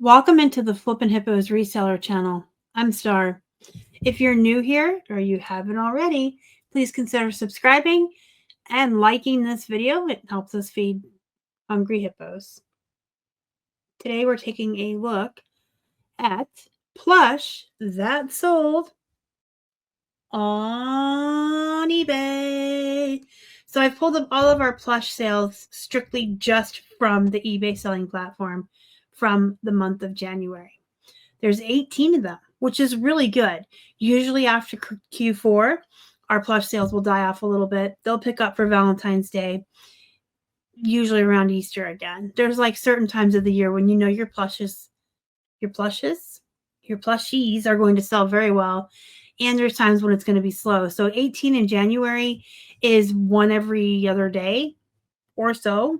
Welcome into the Flippin' Hippos reseller channel. I'm Star. If you're new here or you haven't already, please consider subscribing and liking this video. It helps us feed hungry hippos. Today we're taking a look at plush that sold on eBay. So I've pulled up all of our plush sales strictly just from the eBay selling platform from the month of January. There's 18 of them, which is really good. Usually after Q4, our plush sales will die off a little bit. They'll pick up for Valentine's Day, usually around Easter again. There's like certain times of the year when you know your plushies are going to sell very well. And there's times when it's going to be slow. So 18 in January is one every other day or so.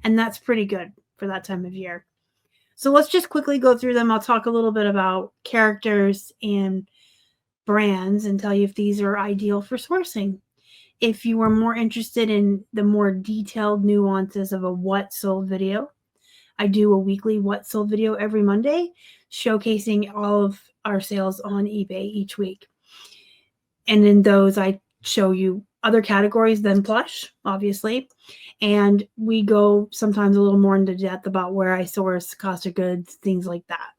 And that's pretty good for that time of year. So let's just quickly go through them. I'll talk a little bit about characters and brands and tell you if these are ideal for sourcing. If you are more interested in the more detailed nuances of a what sold video, I do a weekly what sold video every Monday, showcasing all of our sales on eBay each week. And in those, I show you other categories than plush, obviously. And we go sometimes a little more into depth about where I source, cost of goods, things like that.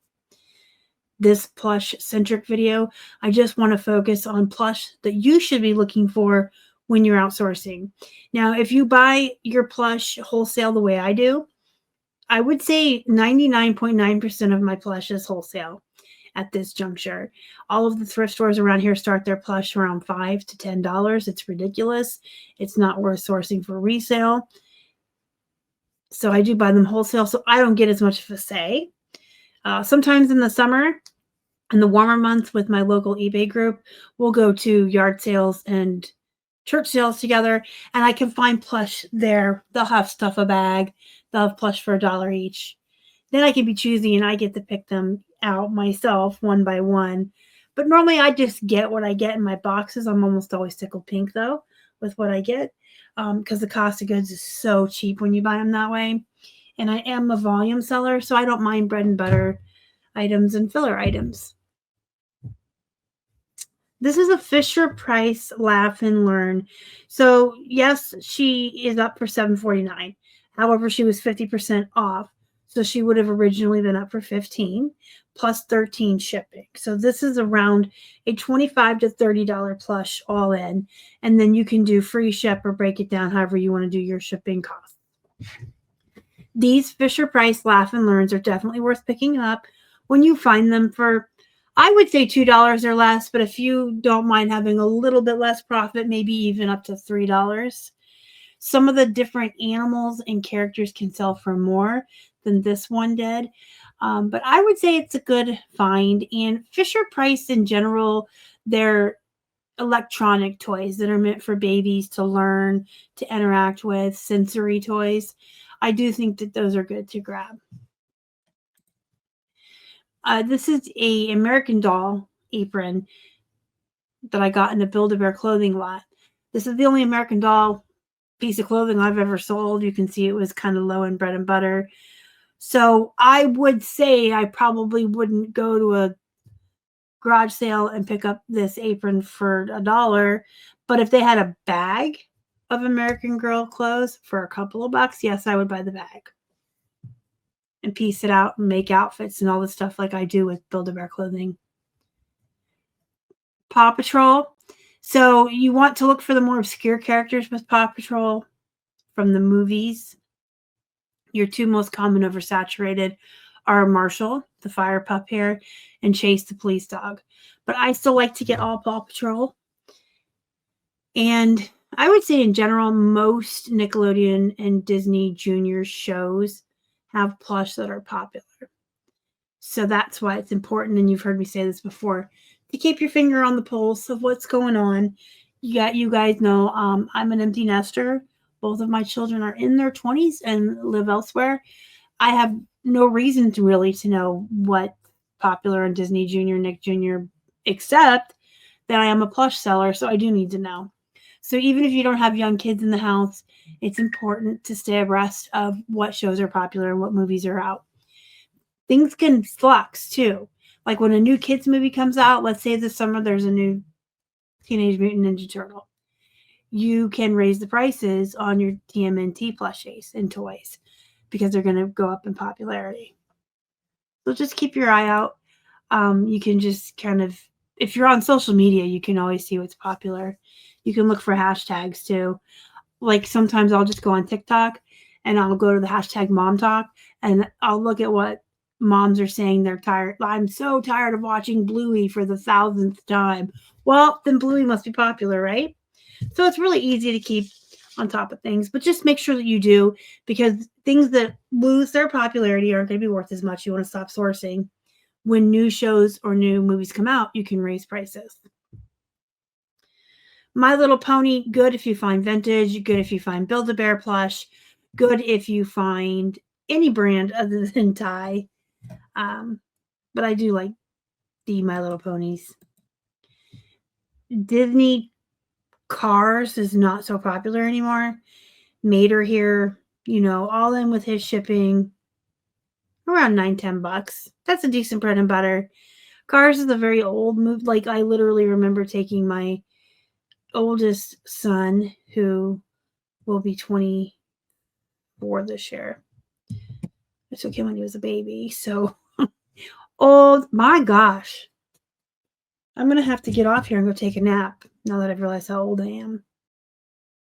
This plush-centric video, I just want to focus on plush that you should be looking for when you're outsourcing. Now, if you buy your plush wholesale the way I do, I would say 99.9% of my plush is wholesale at this juncture. All of the thrift stores around here start their plush around $5 to $10. It's ridiculous. It's not worth sourcing for resale. So I do buy them wholesale, so I don't get as much of a say. Sometimes in the summer, in the warmer months with my local eBay group, we'll go to yard sales and church sales together, and I can find plush there. They'll have stuff a bag. They'll have plush for $1 each. Then I can be choosy and I get to pick them out myself one by one. But normally I just get what I get in my boxes. I'm almost always tickled pink though with what I get because the cost of goods is so cheap when you buy them that way. And I am a volume seller, so I don't mind bread and butter items and filler items. This is a Fisher Price Laugh and Learn. So yes, she is up for $7.49. However, she was 50% off. So she would have originally been up for $15 plus $13 shipping. So this is around a $25 to $30 plush all in. And then you can do free ship or break it down however you want to do your shipping costs. These Fisher Price Laugh and Learns are definitely worth picking up when you find them for, I would say $2 or less, but if you don't mind having a little bit less profit, maybe even up to $3. Some of the different animals and characters can sell for more than this one did. But I would say it's a good find. And Fisher Price in general, they're electronic toys that are meant for babies to learn, to interact with, sensory toys. I do think that those are good to grab. This is a American Doll apron that I got in the Build-A-Bear clothing lot. This is the only American Doll piece of clothing I've ever sold. You can see it was kind of low in bread and butter. So I would say I probably wouldn't go to a garage sale and pick up this apron for $1. But if they had a bag of American Girl clothes for a couple of bucks, yes, I would buy the bag and piece it out and make outfits and all the stuff like I do with Build-A-Bear clothing. Paw Patrol. So you want to look for the more obscure characters with Paw Patrol from the movies. Your two most common oversaturated are Marshall, the fire pup here, and Chase, the police dog. But I still like to get all Paw Patrol. And I would say in general, most Nickelodeon and Disney Junior shows have plush that are popular. So that's why it's important, and you've heard me say this before, to keep your finger on the pulse of what's going on. You guys know I'm an empty nester. Both of my children are in their 20s and live elsewhere. I have no reason to really to know what's popular on Disney Junior, Nick Jr., except that I am a plush seller, so I do need to know. So even if you don't have young kids in the house, it's important to stay abreast of what shows are popular and what movies are out. Things can flux too. Like when a new kids movie comes out, let's say this summer there's a new Teenage Mutant Ninja Turtle. You can raise the prices on your TMNT plushies and toys because they're going to go up in popularity. So just keep your eye out. You can just kind of, if you're on social media, you can always see what's popular. You can look for hashtags too. Like sometimes I'll just go on TikTok and I'll go to the hashtag mom talk and I'll look at what moms are saying. They're tired. I'm so tired of watching Bluey for the 1,000th time. Well, then Bluey must be popular, right? So it's really easy to keep on top of things, but just make sure that you do, because things that lose their popularity aren't going to be worth as much. You want to stop sourcing. When new shows or new movies come out, you can raise prices. My Little Pony, good if you find vintage, good if you find Build-A-Bear plush, good if you find any brand other than Thai. But I do like the My Little Ponies. Disney Cars is not so popular anymore. Mater here, all in with his shipping, around $9-10. That's a decent bread and butter. Cars is a very old movie. Like I literally remember taking my oldest son, who will be 24 this year. I took him when he was a baby. So old, my gosh. I'm going to have to get off here and go take a nap now that I've realized how old I am.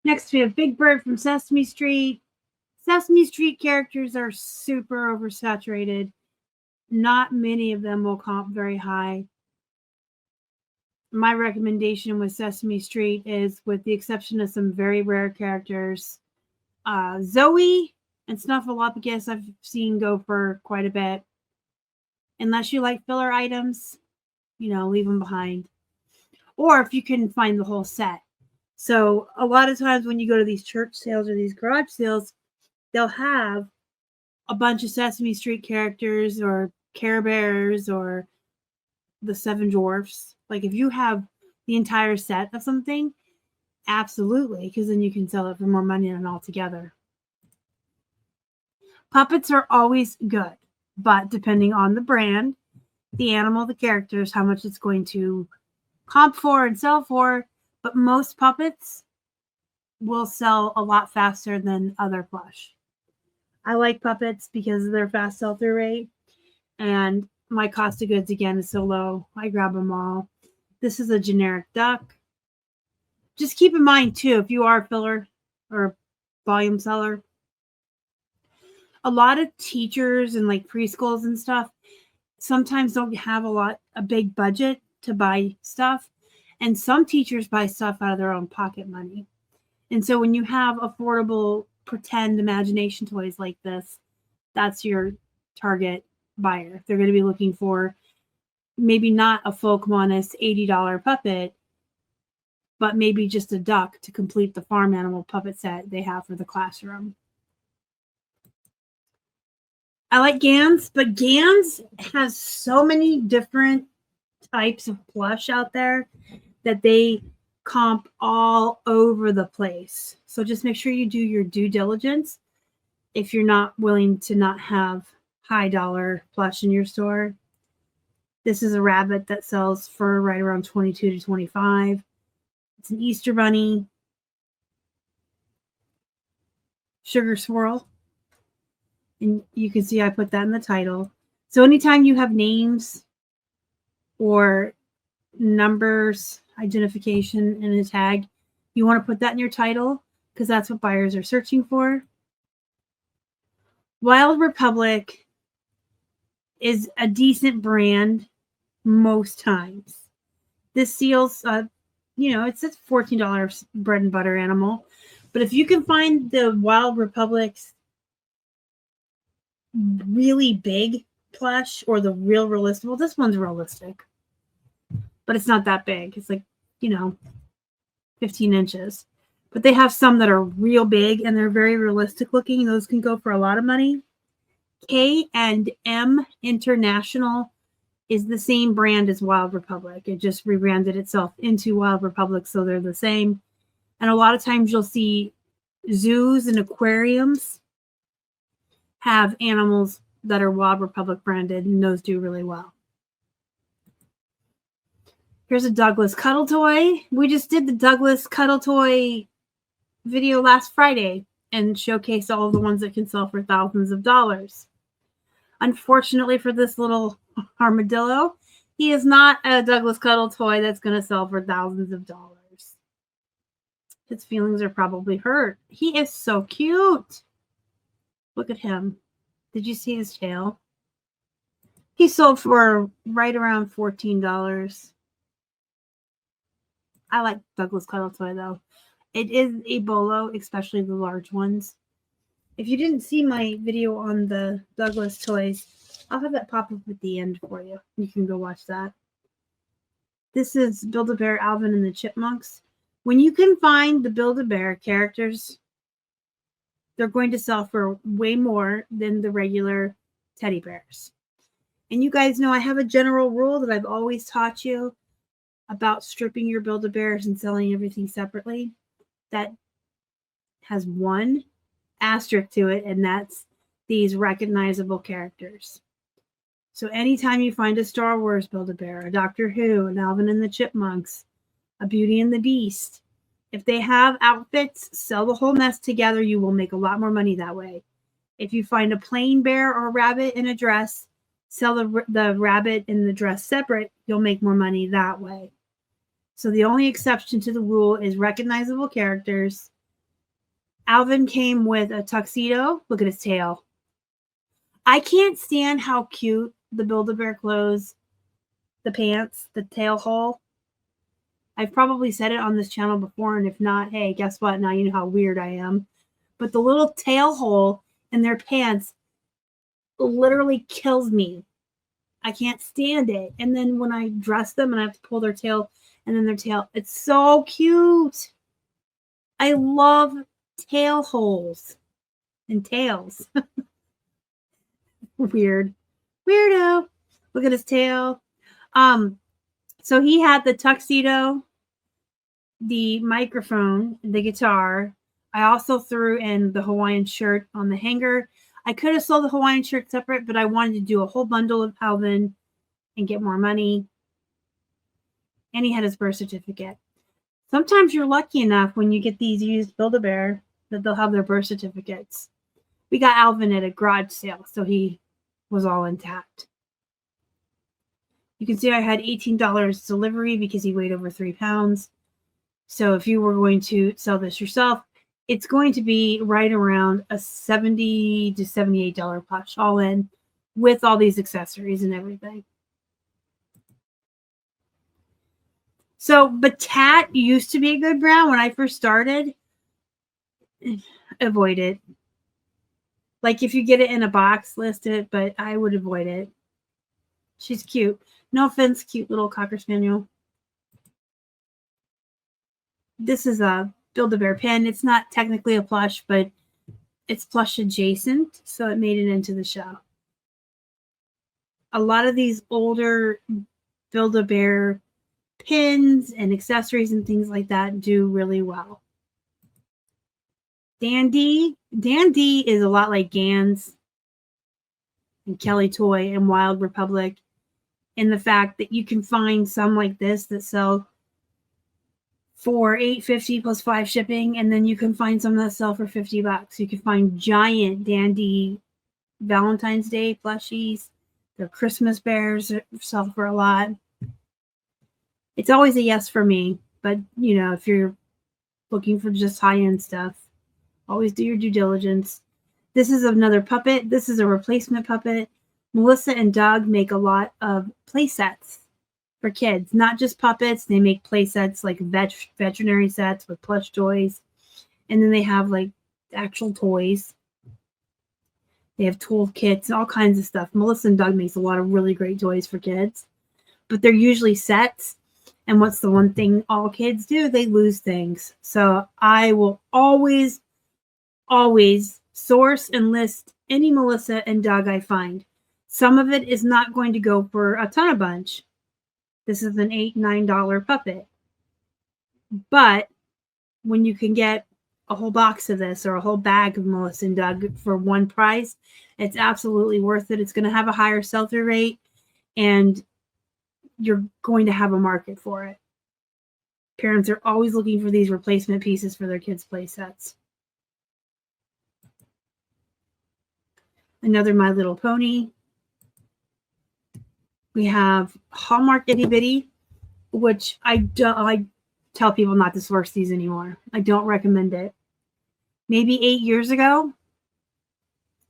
Next, we have Big Bird from Sesame Street. Sesame Street characters are super oversaturated. Not many of them will comp very high. My recommendation with Sesame Street is, with the exception of some very rare characters, Zoe and Snuffleupagus I've seen go for quite a bit. Unless you like filler items, leave them behind. Or if you can find the whole set. So a lot of times when you go to these church sales or these garage sales, they'll have a bunch of Sesame Street characters or Care Bears or the Seven Dwarfs. Like if you have the entire set of something, absolutely, because then you can sell it for more money than altogether. Puppets are always good, but depending on the brand, the animal, the characters, how much it's going to comp for and sell for. But most puppets will sell a lot faster than other plush. I like puppets because of their fast sell-through rate, and my cost of goods again is so low. I grab them all. This is a generic duck. Just keep in mind too, if you are a filler or volume seller, a lot of teachers and like preschools and stuff sometimes don't have a big budget to buy stuff. And some teachers buy stuff out of their own pocket money. And so when you have affordable pretend imagination toys like this, that's your target buyer. They're going to be looking for maybe not a Folkmanis $80 puppet, but maybe just a duck to complete the farm animal puppet set they have for the classroom. I like Gans, but Gans has so many different types of plush out there that they comp all over the place. So just make sure you do your due diligence if you're not willing to not have high dollar plush in your store. This is a rabbit that sells for right around 22 to 25. It's an Easter bunny. Sugar swirl. And you can see I put that in the title. So anytime you have names or numbers, identification, and a tag, you want to put that in your title because that's what buyers are searching for. Wild Republic is a decent brand most times. This seals, it's a $14 bread and butter animal. But if you can find the Wild Republic's really big plush or the real realistic, well, this one's realistic, but it's not that big. It's like, 15 inches. But they have some that are real big and they're very realistic looking. Those can go for a lot of money. K&M International is the same brand as Wild Republic. It just rebranded itself into Wild Republic, so they're the same. And a lot of times you'll see zoos and aquariums have animals that are Wild Republic branded, and those do really well. Here's a Douglas cuddle toy. We just did the Douglas cuddle toy video last Friday and showcased all of the ones that can sell for thousands of dollars. Unfortunately for this little armadillo, he is not a Douglas cuddle toy that's going to sell for thousands of dollars. His feelings are probably hurt. He is so cute. Look at him. Did you see his tail? He sold for right around $14. I like Douglas cuddle toy though. It is a bolo, especially the large ones. If you didn't see my video on the Douglas toys, I'll have that pop up at the end for you. You can go watch that. This is Build-A-Bear Alvin and the Chipmunks. When you can find the Build-A-Bear characters, they're going to sell for way more than the regular teddy bears. And you guys know I have a general rule that I've always taught you about stripping your Build-A-Bears and selling everything separately. That has one asterisk to it, and that's these recognizable characters. So anytime you find a Star Wars Build-A-Bear, a Doctor Who, an Alvin and the Chipmunks, a Beauty and the Beast, if they have outfits, sell the whole mess together. You will make a lot more money that way. If you find a plain bear or rabbit in a dress, sell the rabbit and the dress separate. You'll make more money that way. So the only exception to the rule is recognizable characters. Alvin came with a tuxedo. Look at his tail. I can't stand how cute the Build-A-Bear clothes, the pants, the tail hole. I've probably said it on this channel before, and if not, hey, guess what? Now you know how weird I am. But the little tail hole in their pants literally kills me. I can't stand it. And then when I dress them and I have to pull their tail, and then their tail, it's so cute. I love tail holes and tails. Weird. Weirdo. Look at his tail. So he had the tuxedo, the microphone, the guitar. I also threw in the Hawaiian shirt on the hanger. I could have sold the Hawaiian shirt separate, but I wanted to do a whole bundle of Alvin and get more money. And he had his birth certificate. Sometimes you're lucky enough when you get these used Build-A-Bear that they'll have their birth certificates. We got Alvin at a garage sale, so he was all intact. You can see I had $18 delivery because he weighed over 3 pounds. So if you were going to sell this yourself, it's going to be right around a $70 to $78 plush all in with all these accessories and everything. So Batat used to be a good brand when I first started. Avoid it. Like if you get it in a box, list it, but I would avoid it. She's cute. No offense, cute little Cocker Spaniel. This is a Build-A-Bear pin. It's not technically a plush, but it's plush adjacent, so it made it into the show. A lot of these older Build-A-Bear pins and accessories and things like that do really well. Dandy is a lot like Gans and Kelly Toy and Wild Republic, in the fact that you can find some like this that sell for $8.50 plus 5 shipping, and then you can find some that sell for $50. You can find giant Dandy Valentine's Day plushies. Their Christmas bears sell for a lot. It's always a yes for me, but you know, if you're looking for just high-end stuff, always do your due diligence. This is another puppet. This is a replacement puppet. Melissa and Doug make a lot of play sets for kids, not just puppets. They make play sets like veterinary sets with plush toys, and then they have like actual toys. They have tool kits and all kinds of stuff. Melissa and Doug makes a lot of really great toys for kids, but they're usually sets. And what's the one thing all kids do? They lose things. So I will always source and list any Melissa and Doug I find. Some of it is not going to go for a ton of bunch. This is an $8, $9 puppet. But when you can get a whole box of this or a whole bag of Melissa and Doug for one price, it's absolutely worth it. It's going to have a higher sell-through rate, and you're going to have a market for it. Parents are always looking for these replacement pieces for their kids' play sets. Another My Little Pony. We have Hallmark Itty Bitty, which I tell people not to source these anymore. I don't recommend it. Maybe 8 years ago,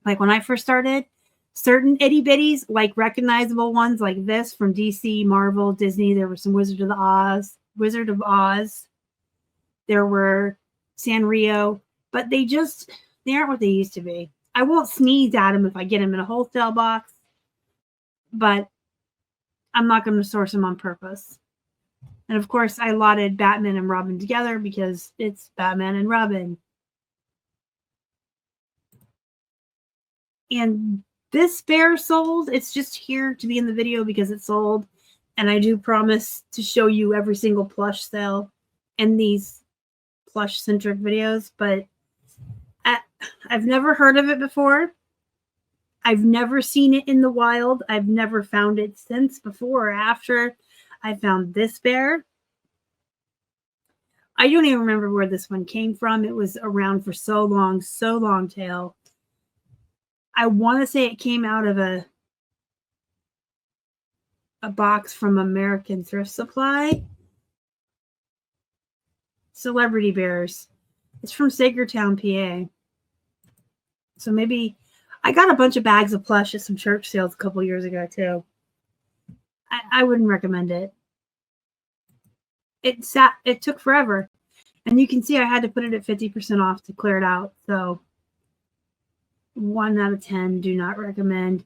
like when I first started, certain itty bitties, like recognizable ones like this from DC, Marvel, Disney, there were some Wizard of Oz. There were Sanrio, but they aren't what they used to be. I won't sneeze at them if I get them in a wholesale box, but I'm not going to source them on purpose. And of course, I allotted Batman and Robin together because it's Batman and Robin. And this bear sold. It's just here to be in the video because it sold. And I do promise to show you every single plush sale in these plush-centric videos. But I've never heard of it before. I've never seen it in the wild. I've never found it since, before or after I found this bear. I don't even remember where this one came from. It was around for so long tail. I want to say it came out of a box from American Thrift Supply. Celebrity Bears. It's from Sagertown, PA. So maybe I got a bunch of bags of plush at some church sales a couple years ago too. I wouldn't recommend it. It took forever. And you can see I had to put it at 50% off to clear it out. So 1 out of 10, do not recommend.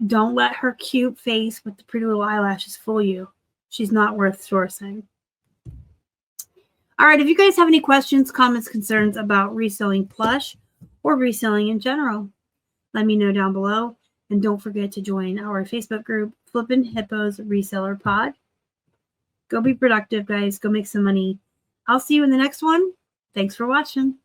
Don't let her cute face with the pretty little eyelashes fool you. She's not worth sourcing. All right, if you guys have any questions, comments, concerns about reselling plush or reselling in general, let me know down below. And don't forget to join our Facebook group, Flippin' Hippos Reseller Pod. Go be productive, guys. Go make some money. I'll see you in the next one. Thanks for watching.